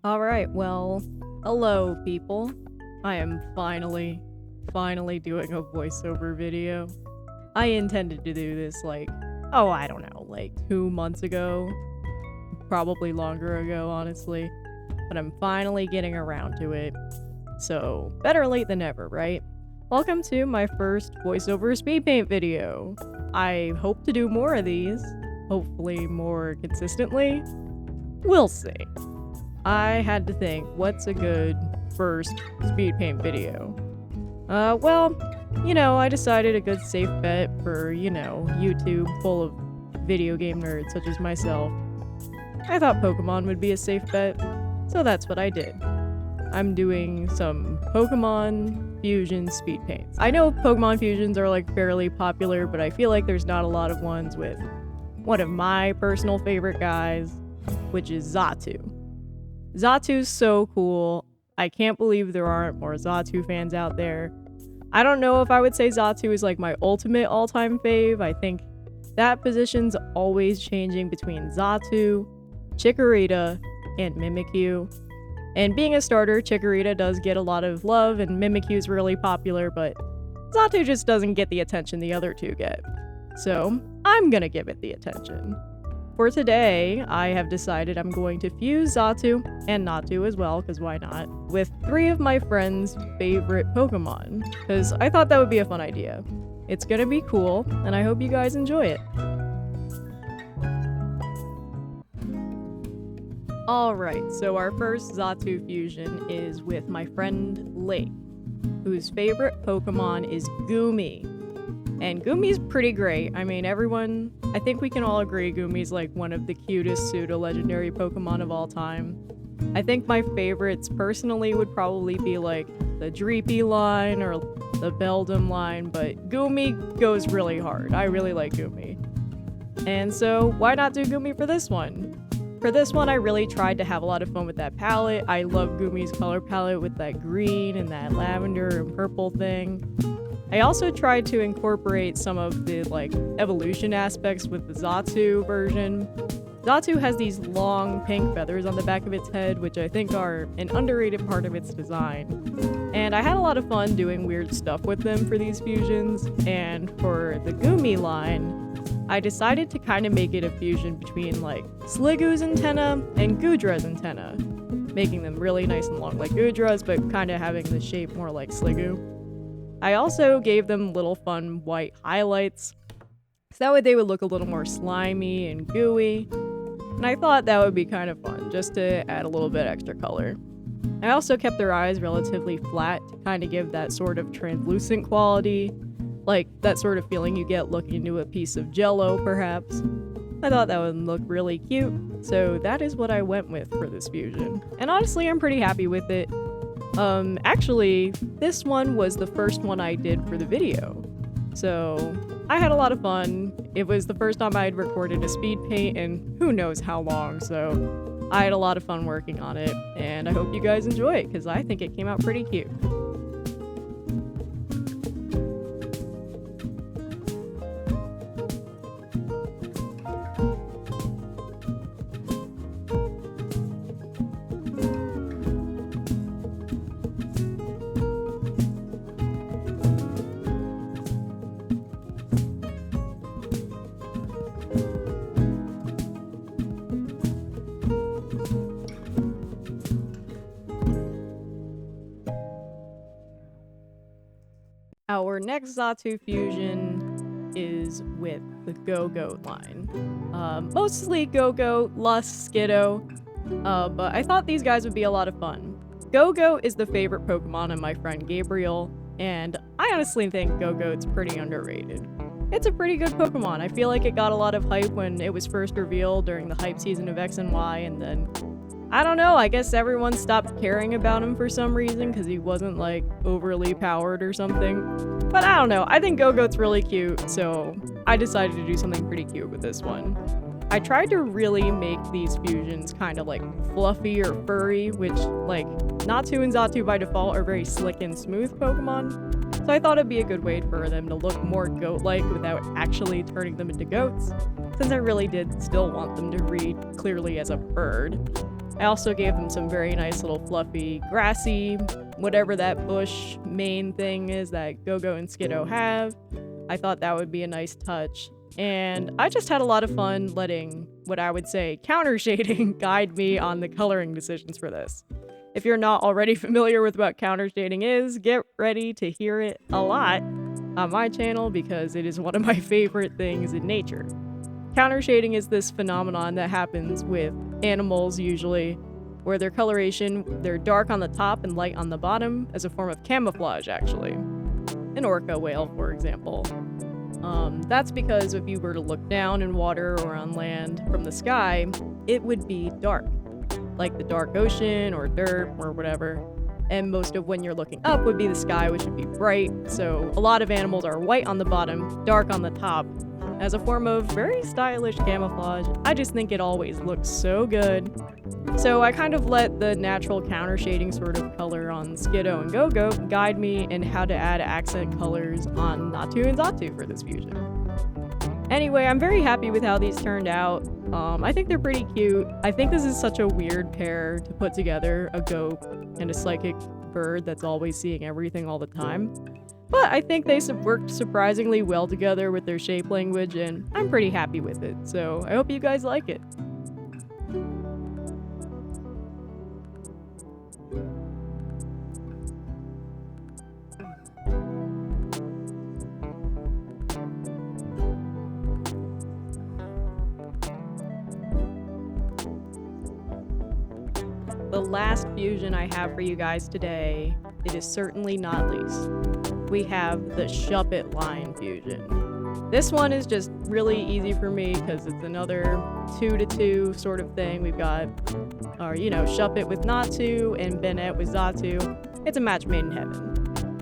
Alright, well, hello people. I am finally doing a voiceover video. I intended to do this I don't know, 2 months ago. Probably longer ago, honestly. But I'm finally getting around to it. So, better late than never, right? Welcome to my first voiceover speed paint video. I hope to do more of these. Hopefully more consistently. We'll see. I had to think, what's a good first speed paint video? I decided a good safe bet for, YouTube full of video game nerds such as myself. I thought Pokémon would be a safe bet, so that's what I did. I'm doing some Pokémon Fusion speed paints. I know Pokémon Fusions are fairly popular, but I feel like there's not a lot of ones with one of my personal favorite guys, which is Xatu. Xatu's so cool. I can't believe there aren't more Xatu fans out there. I don't know if I would say Xatu is my ultimate all-time fave. I think that position's always changing between Xatu, Chikorita, and Mimikyu. And being a starter, Chikorita does get a lot of love and Mimikyu's really popular, but Xatu just doesn't get the attention the other two get. So, I'm gonna give it the attention. For today, I have decided I'm going to fuse Xatu, and Natu as well, because why not, with 3 of my friends' favorite Pokemon, because I thought that would be a fun idea. It's gonna be cool, and I hope you guys enjoy it. Alright, so our first Xatu fusion is with my friend Lake, whose favorite Pokemon is Goomy. And Goomy's pretty great. I mean, I think we can all agree Goomy's one of the cutest pseudo-legendary Pokemon of all time. I think my favorites personally would probably be the Dreepy line or the Beldum line, but Goomy goes really hard. I really like Goomy. And so, why not do Goomy for this one? For this one, I really tried to have a lot of fun with that palette. I love Goomy's color palette with that green and that lavender and purple thing. I also tried to incorporate some of the evolution aspects with the Xatu version. Xatu has these long pink feathers on the back of its head, which I think are an underrated part of its design. And I had a lot of fun doing weird stuff with them for these fusions, and for the Goomy line, I decided to kind of make it a fusion between Sliggoo's antenna and Goodra's antenna, making them really nice and long like Goodra's, but kind of having the shape more like Sliggoo. I also gave them little fun white highlights, so that way they would look a little more slimy and gooey, and I thought that would be kind of fun, just to add a little bit extra color. I also kept their eyes relatively flat to kind of give that sort of translucent quality, that sort of feeling you get looking into a piece of Jell-O, perhaps. I thought that would look really cute, so that is what I went with for this fusion, and honestly I'm pretty happy with it. Actually, this one was the first one I did for the video. So, I had a lot of fun. It was the first time I had recorded a speed paint in who knows how long, so I had a lot of fun working on it, and I hope you guys enjoy it, because I think it came out pretty cute. Our next Xatu fusion is with the Go-Goat line. Mostly Go-Goat, Lust, Skiddo, but I thought these guys would be a lot of fun. Go-Goat is the favorite Pokemon of my friend Gabriel, and I honestly think Go-Goat's pretty underrated. It's a pretty good Pokemon. I feel like it got a lot of hype when it was first revealed during the hype season of X and Y, and then I don't know, I guess everyone stopped caring about him for some reason because he wasn't overly powered or something. But I don't know, I think Go-Goat's really cute, so I decided to do something pretty cute with this one. I tried to really make these fusions kind of fluffy or furry, which Natu and Xatu by default are very slick and smooth Pokemon. So I thought it'd be a good way for them to look more goat-like without actually turning them into goats, since I really did still want them to read clearly as a bird. I also gave them some very nice little fluffy, grassy, whatever that bush mane thing is that Go-Go and Skiddo have. I thought that would be a nice touch. And I just had a lot of fun letting what I would say counter shading guide me on the coloring decisions for this. If you're not already familiar with what counter shading is, get ready to hear it a lot on my channel because it is one of my favorite things in nature. Counter shading is this phenomenon that happens with animals usually, where their coloration, they're dark on the top and light on the bottom as a form of camouflage actually. An orca whale, for example. That's because if you were to look down in water or on land from the sky, it would be dark, like the dark ocean or dirt or whatever. And most of when you're looking up would be the sky, which would be bright. So a lot of animals are white on the bottom, dark on the top, as a form of very stylish camouflage. I just think it always looks so good. So I kind of let the natural counter shading sort of color on Skiddo and Go-Go guide me in how to add accent colors on Natu and Xatu for this fusion. Anyway, I'm very happy with how these turned out. I think they're pretty cute. I think this is such a weird pair to put together, a goat and a psychic bird that's always seeing everything all the time. But I think they worked surprisingly well together with their shape language, and I'm pretty happy with it, so I hope you guys like it. The last fusion I have for you guys today, it is certainly not least. We have the Shuppet line fusion. This one is just really easy for me because it's another 2-to-2 sort of thing. We've got our, Shuppet with Natu and Bennett with Xatu. It's a match made in heaven.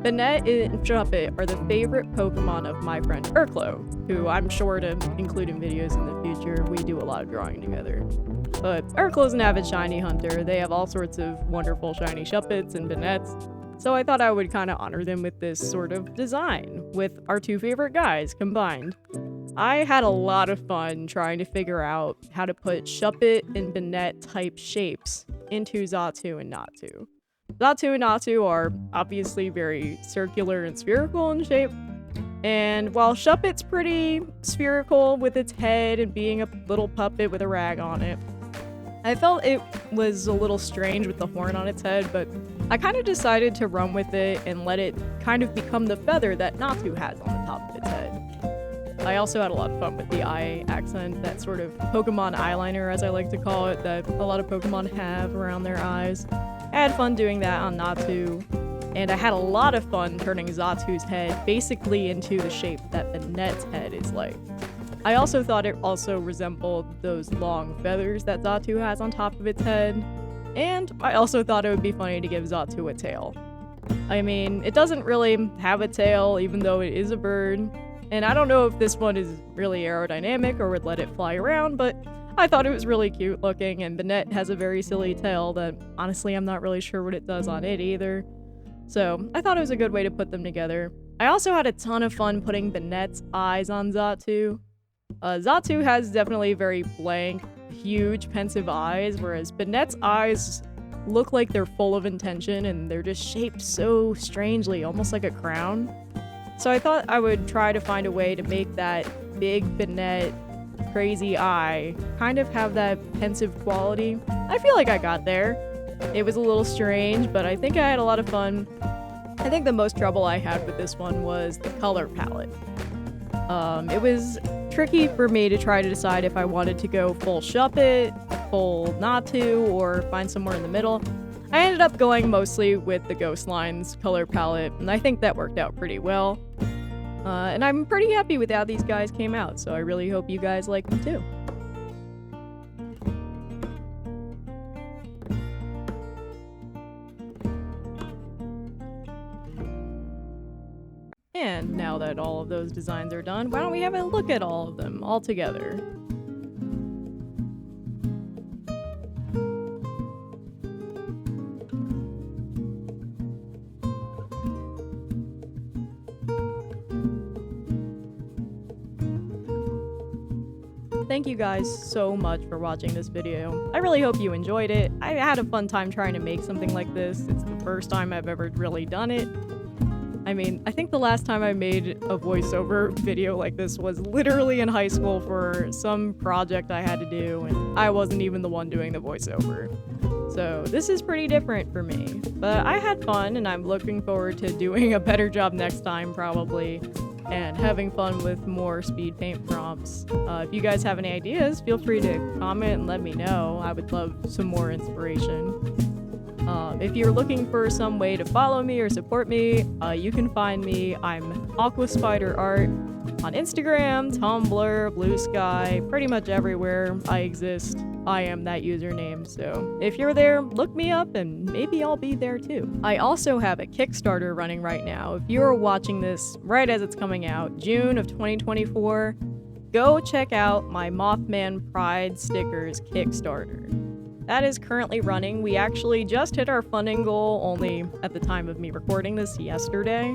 Bennett and Shuppet are the favorite Pokemon of my friend Urklo, who I'm sure to include in videos in the future. We do a lot of drawing together. But Urklo's an avid shiny hunter. They have all sorts of wonderful shiny Shuppets and Bennetts. So I thought I would kind of honor them with this sort of design, with our two favorite guys combined. I had a lot of fun trying to figure out how to put Shuppet and Bennett type shapes into Xatu and Natu. Xatu and Natu are obviously very circular and spherical in shape, and while Shuppet's pretty spherical with its head and being a little puppet with a rag on it, I felt it was a little strange with the horn on its head, but I kind of decided to run with it and let it kind of become the feather that Natu has on the top of its head. I also had a lot of fun with the eye accent, that sort of Pokemon eyeliner, as I like to call it, that a lot of Pokemon have around their eyes. I had fun doing that on Natu, and I had a lot of fun turning Xatu's head basically into the shape that Bennett's head is like. I also thought it also resembled those long feathers that Xatu has on top of its head, and I also thought it would be funny to give Xatu a tail. I mean, it doesn't really have a tail, even though it is a bird, and I don't know if this one is really aerodynamic or would let it fly around, but I thought it was really cute looking, and Bennett has a very silly tail that, honestly, I'm not really sure what it does on it either. So, I thought it was a good way to put them together. I also had a ton of fun putting Bennett's eyes on Xatu. Xatu has definitely very blank, huge, pensive eyes, whereas Bennett's eyes look like they're full of intention and they're just shaped so strangely, almost like a crown. So I thought I would try to find a way to make that big Bennett crazy eye kind of have that pensive quality. I feel like I got there. It was a little strange, but I think I had a lot of fun. I think the most trouble I had with this one was the color palette. It was tricky for me to try to decide if I wanted to go full Shuppet, full Natu, or find somewhere in the middle. I ended up going mostly with the Ghost Lines color palette, and I think that worked out pretty well. And I'm pretty happy with how these guys came out, so I really hope you guys like them too. And now that all of those designs are done, why don't we have a look at all of them all together? thank you guys so much for watching this video. I really hope you enjoyed it. I had a fun time trying to make something like this. It's the first time I've ever really done it. I mean, I think the last time I made a voiceover video like this was literally in high school for some project I had to do, and I wasn't even the one doing the voiceover. So this is pretty different for me, but I had fun and I'm looking forward to doing a better job next time probably, and having fun with more speed paint prompts. If you guys have any ideas, feel free to comment and let me know. I would love some more inspiration. If you're looking for some way to follow me or support me, you can find me. I'm Aqua Spider Art on Instagram, Tumblr, Blue Sky, pretty much everywhere I exist. I am that username, so if you're there, look me up and maybe I'll be there too. I also have a Kickstarter running right now. If you're watching this right as it's coming out, June of 2024, go check out my Mothman Pride stickers Kickstarter. That is currently running. We actually just hit our funding goal only at the time of me recording this yesterday.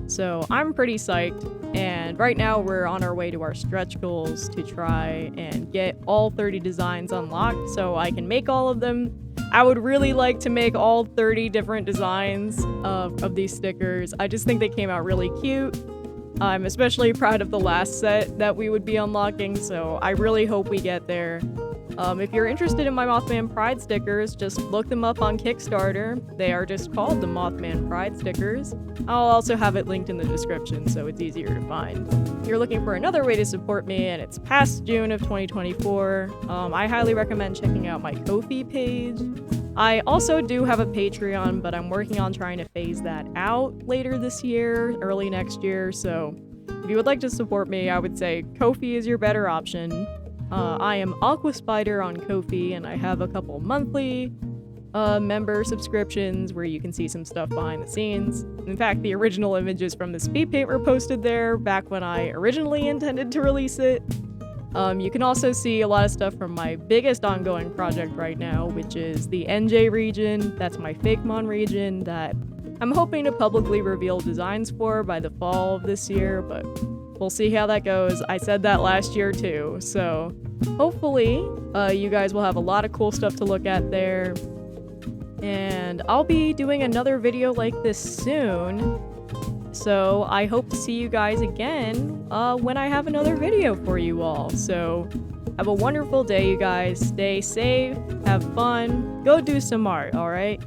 So I'm pretty psyched, and right now we're on our way to our stretch goals to try and get all 30 designs unlocked so I can make all of them. I would really like to make all 30 different designs of these stickers. I just think they came out really cute. I'm especially proud of the last set that we would be unlocking, so I really hope we get there. If you're interested in my Mothman Pride stickers, just look them up on Kickstarter. They are just called the Mothman Pride stickers. I'll also have it linked in the description so it's easier to find. If you're looking for another way to support me and it's past June of 2024, I highly recommend checking out my Ko-fi page. I also do have a Patreon, but I'm working on trying to phase that out later this year, early next year, so if you would like to support me, I would say Ko-fi is your better option. I am Aqua Spider on Ko-fi, and I have a couple monthly member subscriptions where you can see some stuff behind the scenes. In fact, the original images from the speed paint were posted there back when I originally intended to release it. You can also see a lot of stuff from my biggest ongoing project right now, which is the NJ region. That's my Fakemon region that I'm hoping to publicly reveal designs for by the fall of this year, but we'll see how that goes. I said that last year too, so hopefully you guys will have a lot of cool stuff to look at there. And I'll be doing another video like this soon, so I hope to see you guys again when I have another video for you all. So have a wonderful day, you guys. Stay safe, have fun, go do some art, alright?